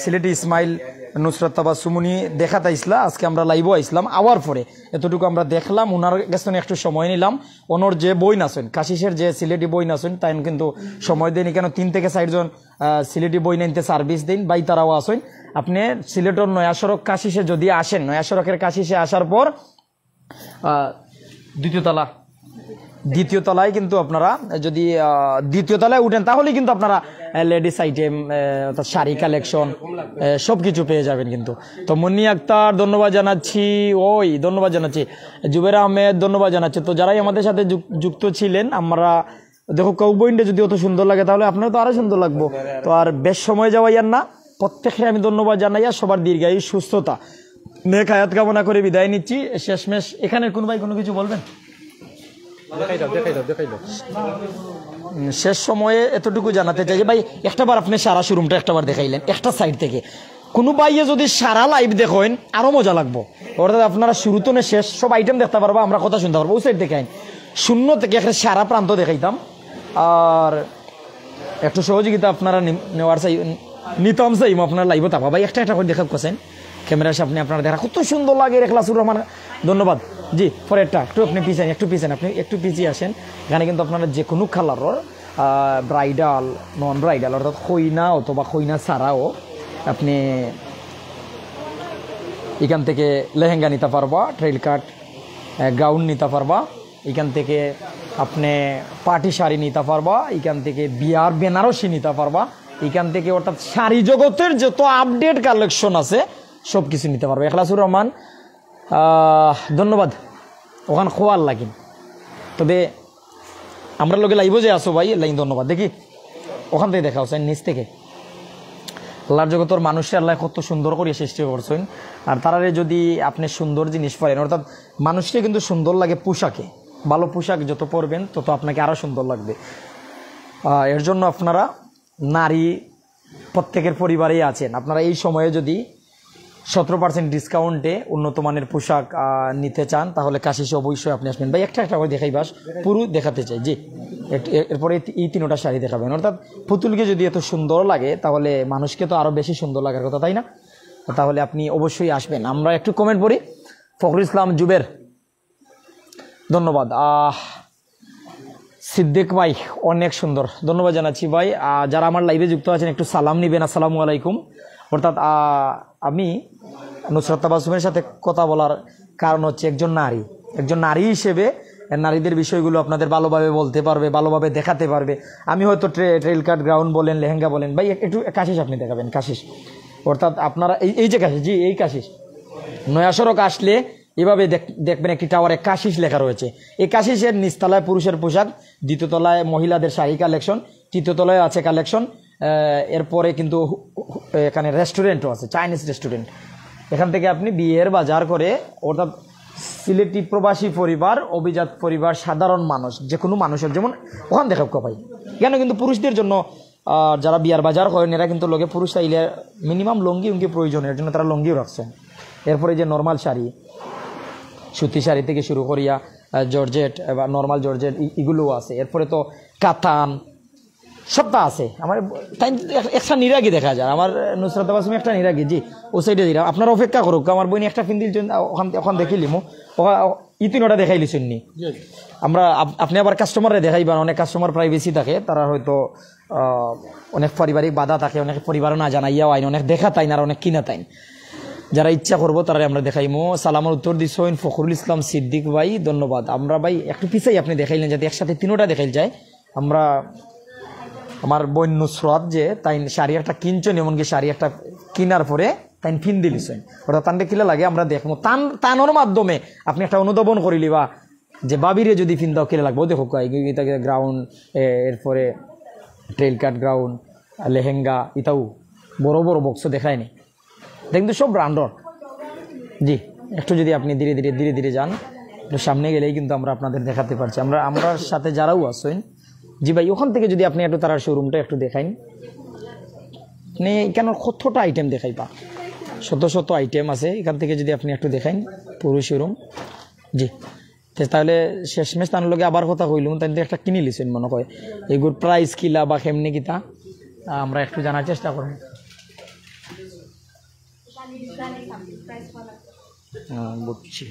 সিলেটি ইসমাইল নুসরাত তাবা সুমনি দেখাতে আইসলা, আজকে আমরা লাইভও আইসলাম। আওয়ার পরে এতটুকু আমরা দেখলাম, ওনার কাছে একটু সময় নিলাম। ওনার যে বই নাচেন কাশিসের যে সিলেটি বই নাচেন তাই কিন্তু সময় দেন, কেন 3 থেকে 4 জন সিলেটি বই নিতে সার্ভিস দিন, বাই তারাও আসেন। আপনি সিলেটর নয়া সড়ক কাশিসে যদি আসেন, নয়া সড়কের কাশিসে আসার পর দ্বিতীয় তলায় কিন্তু আপনারা যদি দ্বিতীয় তলায় উঠেন তাহলে কিন্তু আপনারা লেডিস আইটেম, শাড়ি কালেকশন সবকিছু পেয়ে যাবেন কিন্তু। তো মুন্নি আক্তার ধন্যবাদ জানাচ্ছি, ধন্যবাদ জানাচ্ছি, জুবেরা আহমেদ ধন্যবাদ জানাচ্ছি। তো যারাই আমাদের সাথে যুক্ত ছিলেন, আমরা দেখো কাউবইন্ডে যদি অত সুন্দর লাগে তাহলে আপনারা তো আরো সুন্দর লাগবো। তো আর বেশ সময় যাওয়াইয়ার না, প্রত্যেককে আমি ধন্যবাদ জানাইয়া সবার দীর্ঘায়ু সুস্থতা নেক হায়াত কামনা করে বিদায় নিচ্ছি। শেষমেশ এখানে কোন ভাই কোনো কিছু বলবেন? শেষ সময়ে এতটুকু জানাতে চাই যে ভাই একটাবার আপনি সারা শোরুমটা একটাবার দেখাইলেন একটা সাইড থেকে, কোনো ভাইয়ে যদি সারা লাইভ দেখেন আরো মজা লাগবো। অর্থাৎ আপনারা শুরু তো শেষ সব আইটেম দেখতে পারবো, আমরা কথা শুনতে পারবো। ওই সাইড দেখে শূন্য থেকে একটা সারা প্রান্ত দেখাইতাম, আর একটু সহযোগিতা আপনারা নেওয়ার নিতাম চাইম আপনার লাইভ তাপা ভাই একটা করে দেখা করছেন ক্যামেরার সামনে আপনারা দেখা কত সুন্দর লাগে। এখলাসুর রহমান ধন্যবাদ জি। পরেরটা একটু আপনি পিছান, আপনি একটু পিছিয়ে আসেন। এখানে কিন্তু আপনারা যে কোনো কালারের ব্রাইডাল নন ব্রাইডাল অর্থাৎ খইনা অথবা খইনা ছাড়াও আপনি এখান থেকে লেহেঙ্গা নিতে পারবা, ট্রেল কাট গাউন নিতে পারবা, এখান থেকে আপনি পার্টি শাড়ি নিতে পারবা, এখান থেকে বিয়ার বেনারসি নিতে পারবা, এখান থেকে অর্থাৎ শাড়ি জগতের যত আপডেট কালেকশন আছে সব কিছু নিতে পারবে। এখলাসুর রহমান, ধন্যবাদ। ওখান খোয়ার লাগিন, তবে আমরা লোকে লাইব যে আসো ভাই লাইন, ধন্যবাদ। দেখি ওখান থেকে দেখা হচ্ছে নিচ থেকে আল্লাহর জগতের মানুষের আল্লাহ কত সুন্দর করে সৃষ্টি করছেন। আর তারারে যদি আপনি সুন্দর জিনিস পরেন, অর্থাৎ মানুষকে কিন্তু সুন্দর লাগে পোশাকে, ভালো পোশাক যত পরবেন তত আপনাকে আরও সুন্দর লাগবে। এর জন্য আপনারা নারী প্রত্যেকের পরিবারেই আছেন, আপনারা এই সময়ে যদি 17% ডিসকাউন্টে উন্নত মানের পোশাক নিতে চান তাহলে কাশিসে অবশ্যই আপনি আসবেন। ভাই একটা করে দেখাই, বাস পুরো দেখাতে চাই। জি, এরপরে এই 3টা শাড়ি দেখাবেন। অর্থাৎ পুতুলকে যদি এত সুন্দর লাগে তাহলে মানুষকে তো আরও বেশি সুন্দর লাগার কথা, তাই না? তাহলে আপনি অবশ্যই আসবেন। আমরা একটু কমেন্ট পড়ি। ফখরুল ইসলাম জুবের, ধন্যবাদ। সিদ্দিক ভাই অনেক সুন্দর, ধন্যবাদ জানাচ্ছি ভাই। যারা আমার লাইভে যুক্ত আছেন একটু সালাম নিবেন, আসসালামু আলাইকুম। অর্থাৎ আমি নুসরাত তাবাসসুমের সাথে কথা বলার কারণ হচ্ছে একজন নারী হিসেবে নারীদের বিষয়গুলো আপনাদের ভালোভাবে বলতে পারবে, ভালোভাবে দেখাতে পারবে। আমি হয়তো ট্রেল কাট গাউন বলেন, লেহেঙ্গা বলেন, ভাই একটু কাশিস আপনি দেখাবেন, কাশিস। অর্থাৎ আপনারা এই যে কাশিস, জি এই কাশিস, নয়া সড়ক আসলে এভাবে দেখবেন একটি টাওয়ারে কাশিস লেখা রয়েছে। এই কাশিসের নিচতলায় পুরুষের পোশাক, দ্বিতীয়তলায় মহিলাদের শাড়ি কালেকশন, তৃতীয়তলায় আছে কালেকশন। এরপরে কিন্তু এখানে রেস্টুরেন্টও আছে, চাইনিজ রেস্টুরেন্ট। এখান থেকে আপনি বিয়ের বাজার করে, অর্থাৎ সিলেটি প্রবাসী পরিবার, অভিজাত পরিবার, সাধারণ মানুষ, যে কোনো মানুষের যেমন ওখান দেখা পাই। কেন কিন্তু পুরুষদের জন্য যারা বিয়ার বাজার করেন এরা কিন্তু লোকে পুরুষ চাইলে মিনিমাম লঙ্গি প্রয়োজন, এর জন্য তারা লঙ্গিও রাখছেন। এরপরে যে নর্মাল শাড়ি, সুতি শাড়ি থেকে শুরু করিয়া জর্জেট বা নর্মাল জর্জেট এগুলোও আছে। এরপরে তো কাতান সবটা আছে। আমার তাই একটা নিরাগি দেখা যায়, আমার নুসরাত তাবাসসুম একটা নিরাগি। জি ও সাইডে দিলাম, আপনারা অপেক্ষা করুক, আমার বইনি একটা ফিন্দিল ওখান দেখিলিম, ইতিনটা দেখাই লিছেননি। আমরা আপনি আবার কাস্টমারে দেখাইবেন, অনেক কাস্টমার প্রাইভেসি থাকে, তারা হয়তো অনেক পারিবারিক বাধা থাকে, অনেক পরিবারও না জানাইয়াও আইন, অনেক দেখা তাইন আর অনেক কিনা তাইন। যারা ইচ্ছা করবো তারা আমরা দেখাইমো। সালামের উত্তর দিচ্ছেন ফখরুল ইসলাম সিদ্দিক ভাই, ধন্যবাদ। আমরা ভাই একটু পিছাই আপনি দেখাইলেন, যাতে একসাথে 3টা দেখাইল যায়। আমরা আমার বোন নুসরাত যে তাই শাড়ি একটা কিনছেন, এমনকি শাড়ি একটা কিনার পরে তাই ফিন দিলিছেন, ওটা তানটা কিলা লাগে আমরা দেখবো। তানোর মাধ্যমে আপনি একটা অনুধাবন করিলি বা যে বাবিরে যদি ফিন দাও কিলা লাগবো দেখো, গ্রাউন্ড, এরপরে ট্রেল কাট গ্রাউন্ড, লেহেঙ্গা, ইতাও বড় বড় বক্স দেখায়নি, দেখুন সব ব্র্যান্ডর। জি একটু যদি আপনি ধীরে ধীরে যান, একটু সামনে গেলেই কিন্তু আমরা আপনাদের দেখাতে পারছি। আমরা সাথে যারাও আসেন, জি ভাই ওখান থেকে যদি আপনি একটু তার শোরুমটা একটু দেখাইন, মানে এখানে কতটা আইটেম দেখাইবা, শত আইটেম আছে। এখান থেকে যদি আপনি একটু দেখাইন পুরো শোরুম। জি তাহলে শেষমেশ তার লগে আবার কথা কইলুম, তাই একটা কিনে লিছেন মনে হয়, এগুলোর প্রাইস কিলা বা কেমনি কিতা আমরা একটু জানার চেষ্টা করি। বুঝছি,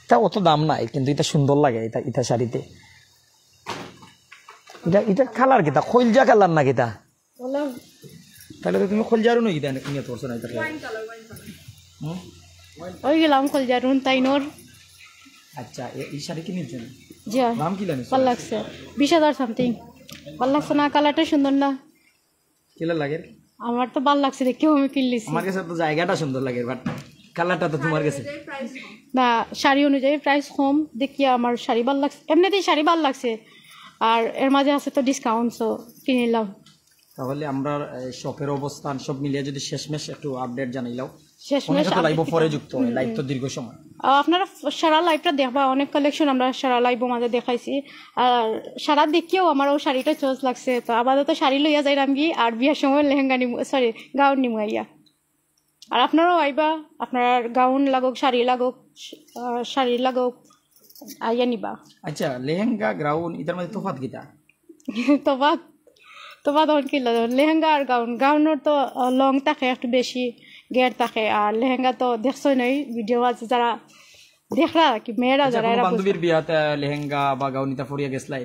এটা অত দাম নাই, কিন্তু এটা সুন্দর লাগে, এটা শাড়িতে। এটা কালার কিতা, খৈলজা কালার না কিতা? তাহলে তো তুমি খৈলজারও নই কিতা নিয়ে পড়ছো না? ওই গেলাম খৈলজারুন তাইনোর। আচ্ছা এই শাড়ি কিনেছেন, জি দাম কি জানেন? ভালো লাগছে, 20,000 সামথিং। ভালো লাগছে না? কালারটা সুন্দর না? কিলা লাগে? আমার তো ভালো লাগছে দেখে আমি কিনলিছি। আমার কাছে তো জায়গাটা সুন্দর লাগে, বাট কালারটা তো তোমার কাছে না। শাড়ি অনুযায়ী প্রাইস কম দেখিয়া আমার শাড়ি ভালো লাগছে, এমনিতেই শাড়ি ভালো লাগছে, আর এর মাঝে আছে তো ডিসকাউন্টসও কিনিলাম। তাহলে আমরা শপের অবস্থান সব মিলিয়ে যদি শেষমেশ একটু আপডেট জানাইলাও। শেষমেশ লাইভ পরে যুক্ত হয়, লাইভ তো দীর্ঘ সময়। আপনারা সারা লাইভটা দেখবা, অনেক কালেকশন আমরা সারা লাইভ মাঝে দেখাইছি। আর সারা দেখিয়েও আমারও শাড়িটা চয়েস লাগছে, তো আপাতত শাড়ি লইয়া যাইলাম কি, আর বিয়ার সময় লেহেঙ্গা নিমু, সরি গাউন নিমু আইয়া। আর আপনারাও আইবা, আপনার গাউন লাগুক, শাড়ি লাগুক আইয়া নিবা। আচ্ছা লেহেঙ্গা গাউন এটার মধ্যে তফাৎ কিটা? তফাৎ তখন কি লেহেঙ্গা আর গাউনের তো লং থাকে, একটু বেশি গের থাকে, আর লেহেঙ্গা তো দেখছই নই, ভিডিও আছে যারা দেখরা কি মেয়েরা যারা বান্ধবীর বিয়াতে লেহেঙ্গা বা গাউন এটা পরিয়া গেছলাই?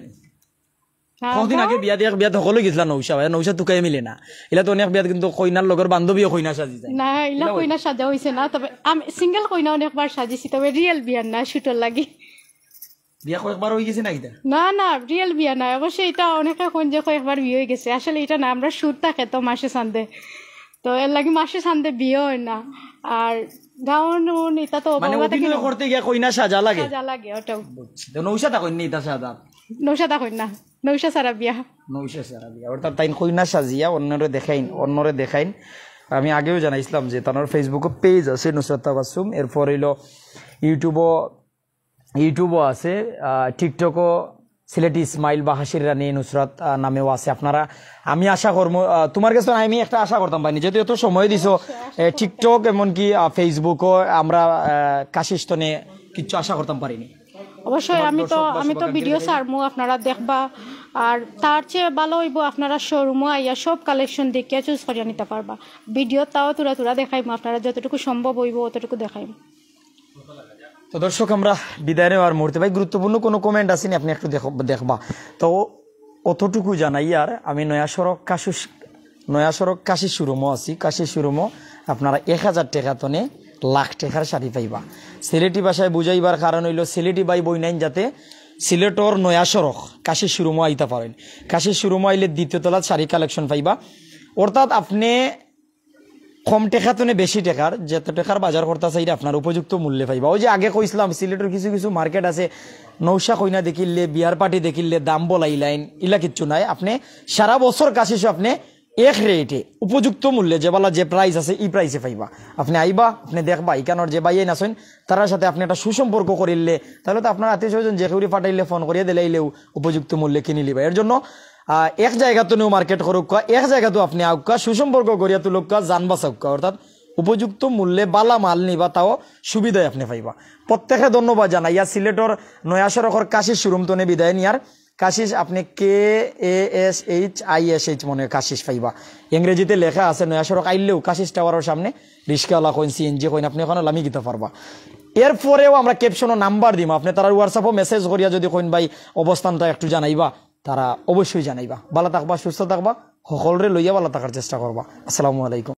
কতদিন আগে বিয়া দিয়ে বিয়াত সকলো গেছিলা নৌশা ভাই নৌশা তুকাই মিলে না এলা তো অনেক বিয়াত কিন্তু কইনার লগর বান্ধবীও কইনা সাজি যায় না ইলা কইনা সাজা হয়েছে না, তবে আমি সিঙ্গেল কইনা অনেকবার সাজিছি, তবে রিয়েল বিয়ার না, শুটর লাগি। বিয়া কয়েকবার হয়ে গেছে না এটা? না না রিয়েল বিয়া না, অবশ্যই এটা অনেকে কোন যে কয়েকবার বিয়ে হয়ে গেছে, আসলে এটা না, আমরা শুট থাকে তো মাসে সান্দে, তো এর লাগি মাসে সান্দে বিয়ে হয় না। আর গাউন এটা তো মানে অভিনয় করতে গিয়া কইনা সাজা লাগে, সাজা লাগে ওটাও। তো নৌশা তা কইনি এটা সাজা নৌশাদা কইনা, নৌশা সারা বিয়া। নৌশা সারা বিয়া অর্থাৎ তাই কইনা সাজিয়া অন্যরে দেখাইন। আমি আগেও জানাইছিলাম যে তার ফেসবুকে পেজ আছে নুসরাত তাবাসসুম, এরপর হইলো ইউটিউবও আছে, টিকটকও সিলেটি ইসমাইল বা হাসির রানী নুসরাত নামেও আছে। আপনারা আমি আশা করবো তোমার কাছে আমি একটা আশা করতাম পাইনি, যেহেতু এত সময় দিছো টিকটক এমনকি ফেসবুকও আমরা কাশিস্তনে কিছু আশা করতাম পারিনি। অবশ্যই আমি তো ভিডিও ছাড়মু, আপনারা দেখবা, আর তার চেয়ে ভালো হইব আপনারা শোরুমে আইয়া সব কালেকশন দেখিয়া চুজ করিয়া নিতে পারবা। ভিডিও তাও তুরা দেখাইমু, আপনারা যতটুকু সম্ভব হইব অতটুকু দেখাইমু। তো দর্শক আমরা বিদায় নেওয়ার মুহূর্তে ভাই গুরুত্বপূর্ণ কোনো কমেন্ট আসেনি, আপনি একটু দেখবা। তো অতটুকু জানাই আর আমি নয়া সড়ক কাশি শোরুমও আছি। কাশি শোরুমও আপনারা 1000 টাকা তনে লাখ টাকার শাড়ি পাইবা। সিলেটি ভাষায় বুঝাইবার কারণ হইল সিলেটি বাই বই নাইন যাতে সিলেটর নয়া সড়ক কাশি শোরুমও আইতে পারেন। কাশি শোরুমও আইলে দ্বিতীয় তলার শাড়ি কালেকশন পাইবা, অর্থাৎ আপনি কম টাকা তো বেশি টাকার যত টাকার বাজার করতে চাইলে আপনার উপযুক্ত মূল্যে পাইবা। ওই যে আগে কইছিলাম সিলেটের কিছু মার্কেট আছে নৌশা কইনা দেখিলে বিয়ার পার্টি দেখিলে দাম বলাইলাইন ইলা কিচ্ছু নাই। আপনি সারা বছর কাশিস আপনি এক রেটে উপযুক্ত মূল্যে যে বলা যে প্রাইস আছে এই প্রাইসে পাইবা। আপনি আইবা, আপনি দেখবা ইকানোর যে বাইয়ে নাচেন তার সাথে আপনি একটা সুসম্পর্ক করিলে তাহলে তো আপনার আত্মীয় স্বজন যে কেউরি পাঠাইলে ফোন করিয়ে দিলাইলেও উপযুক্ত মূল্যে কিনে লিবা। এর জন্য এক জায়গাতে নিউ মার্কেট করুক, এক জায়গাতেও আপনি আউকা সুসম্পর্ক করিয়া তুলুক, জানবা চাউকা, অর্থাৎ উপযুক্ত মূল্যে বালা মাল নিবা, তাও সুবিধায় আপনি পাইবা। প্রত্যেকে ধন্যবাদ জানাই। ইয়া সিলেটর নয়া সড়কের কাশিস শোরুম তো বিদায় নিয়ার কাশিস আপনি KASHISH মনে কাশিস পাইবা, ইংরেজিতে লেখা আছে। নয়া সড়ক আইলেও কাশিস টাওয়ারের সামনে রিক্সাওয়ালা কইন CNG কইন আপনি ওখানে লামি গিতে পারবা। এরপরেও আমরা ক্যাপশনও নাম্বার দিম, আপনি তারা হোয়াটসঅ্যাপও মেসেজ করিয়া যদি কইন ভাই অবস্থানটা একটু জানাইবা, তারা অবশ্যই জানাইবা। ভালো থাকবা, সুস্থ থাকবা, সকলরে লইয়া ভালো থাকার চেষ্টা করবা। আসসালামু আলাইকুম।